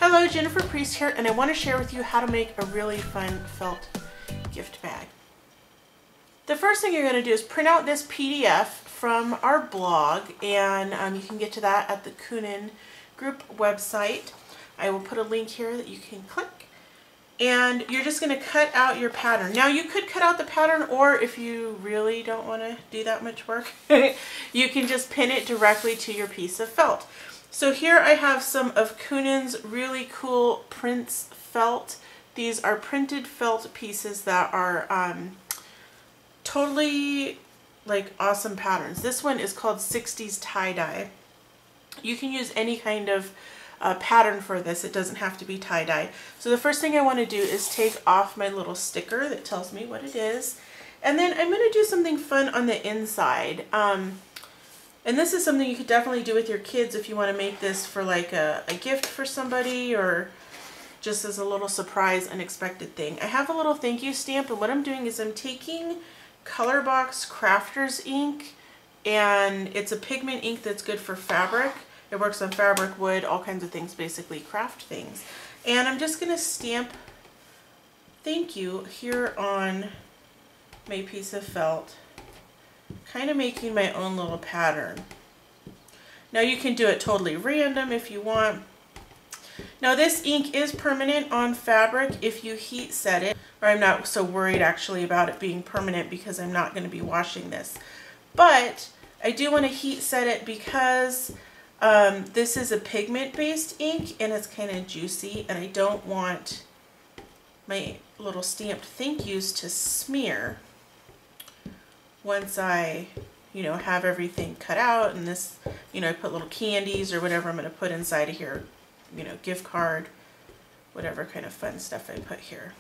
Hello, Jennifer Priest here, and I want to share with you how to make a really fun felt gift bag. The first thing you're going to do is print out this PDF from our blog, and you can get to that at the Kunin group website. I will put a link here that you can click, and you're just going to cut out your pattern. Now you could cut out the pattern, or if you really don't want to do that much work, you can just pin it directly to your piece of felt. So here I have some of Kunin's really cool Prince felt. These are printed felt pieces that are totally like awesome patterns. This one is called 60s tie-dye. You can use any kind of pattern for this. It doesn't have to be tie-dye. So the first thing I want to do is take off my little sticker that tells me what it is. And then I'm going to do something fun on the inside. And this is something you could definitely do with your kids if you want to make this for like a gift for somebody or just as a little surprise, unexpected thing. I have a little thank you stamp, and what I'm doing is I'm taking Colorbox Crafters ink, and it's a pigment ink that's good for fabric. It works on fabric, wood, all kinds of things, basically craft things. And I'm just going to stamp thank you here on my piece of felt, kind of making my own little pattern. Now you can do it totally random if you want. Now this ink is permanent on fabric if you heat set it, or I'm not so worried actually about it being permanent because I'm not going to be washing this. But I do want to heat set it because this is a pigment based ink and it's kind of juicy, and I don't want my little stamped thank yous to smear once I, have everything cut out, and this, I put little candies or whatever I'm going to put inside of here, gift card, whatever kind of fun stuff I put here.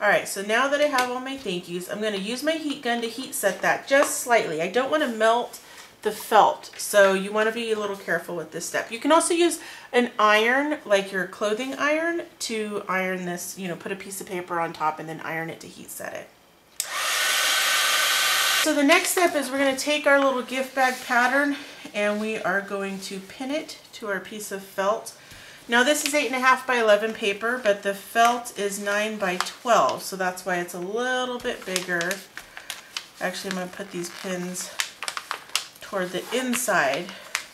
Alright, so now that I have all my thank yous, I'm going to use my heat gun to heat set that just slightly. I don't want to melt the felt, so you want to be a little careful with this step. You can also use an iron, like your clothing iron, to iron this, put a piece of paper on top and then iron it to heat set it. So the next step is we're going to take our little gift bag pattern and we are going to pin it to our piece of felt. Now this is 8.5 by 11 paper, but the felt is 9 by 12, so that's why it's a little bit bigger. Actually, I'm going to put these pins toward the inside.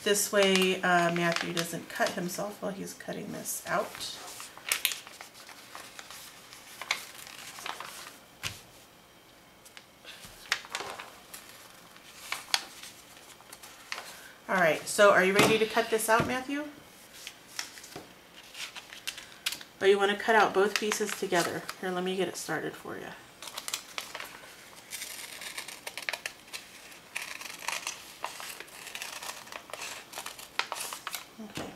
This way Matthew doesn't cut himself while he's cutting this out. Alright, so are you ready to cut this out, Matthew? Or you want to cut out both pieces together? Here, let me get it started for you. Okay.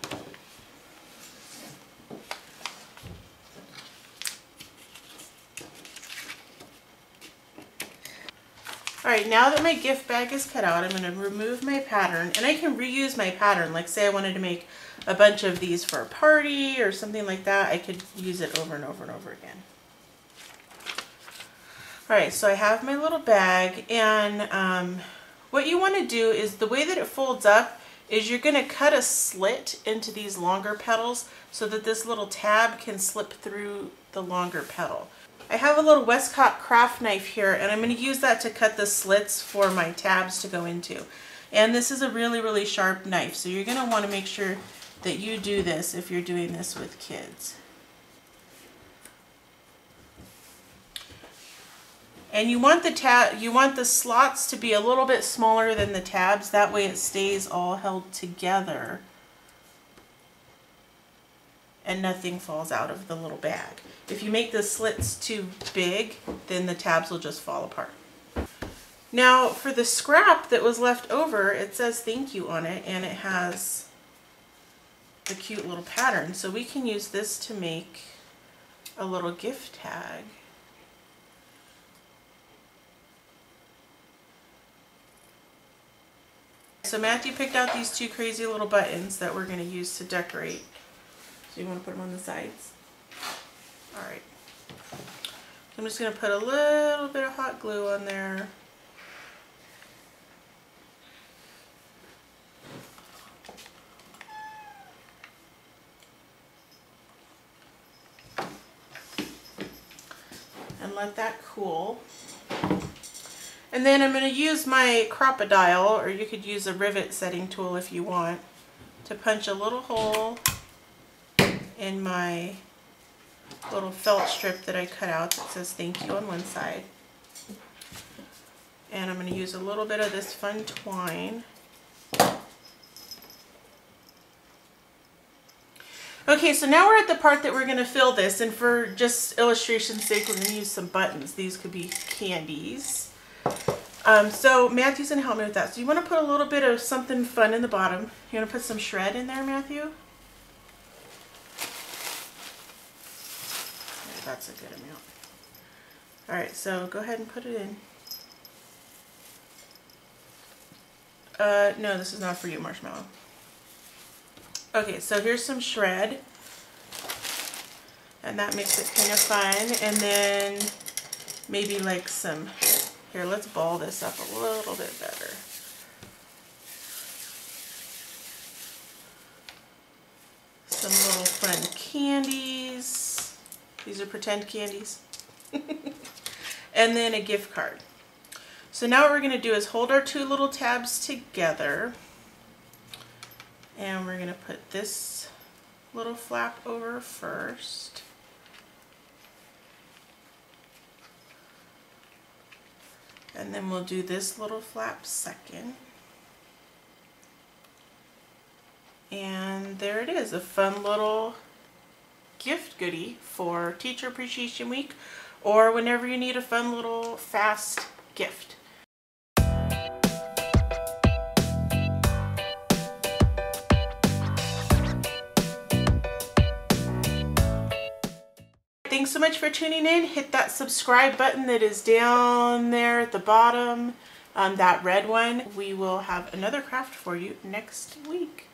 Alright, now that my gift bag is cut out, I'm going to remove my pattern, and I can reuse my pattern. Like say I wanted to make a bunch of these for a party or something like that, I could use it over and over and over again. Alright, so I have my little bag, and what you want to do is the way that it folds up is you're going to cut a slit into these longer petals so that this little tab can slip through the longer petal. I have a little Westcott craft knife here, and I'm going to use that to cut the slits for my tabs to go into. And this is a really, really sharp knife, so you're going to want to make sure that you do this if you're doing this with kids. And you want the slots to be a little bit smaller than the tabs, that way it stays all held together and nothing falls out of the little bag. If you make the slits too big, then the tabs will just fall apart. Now for the scrap that was left over, it says thank you on it, and it has the cute little pattern. So we can use this to make a little gift tag. So Matthew picked out these two crazy little buttons that we're going to use to decorate. So you want to put them on the sides? Alright. I'm just going to put a little bit of hot glue on there. let that cool. And then I'm going to use my Crop-A-Dial, or you could use a rivet setting tool if you want, to punch a little hole in my little felt strip that I cut out that says thank you on one side. And I'm going to use a little bit of this fun twine. Okay, so now we're at the part that we're going to fill this, and for just illustration's sake, we're going to use some buttons. These could be candies. So Matthew's going to help me with that. So you want to put a little bit of something fun in the bottom. You want to put some shred in there, Matthew? That's a good amount. Alright, so go ahead and put it in. No, this is not for you, Marshmallow. Okay, so here's some shred. And that makes it kind of fun. And then maybe like some, here, let's ball this up a little bit better. Some little fun candies. These are pretend candies. And then a gift card. So now what we're going to do is hold our two little tabs together. And we're going to put this little flap over first. And then we'll do this little flap second. And there it is, a fun little gift goodie for Teacher Appreciation Week, or whenever you need a fun little fast gift. Thanks so much for tuning in. Hit that subscribe button that is down there at the bottom, that red one. We will have another craft for you next week.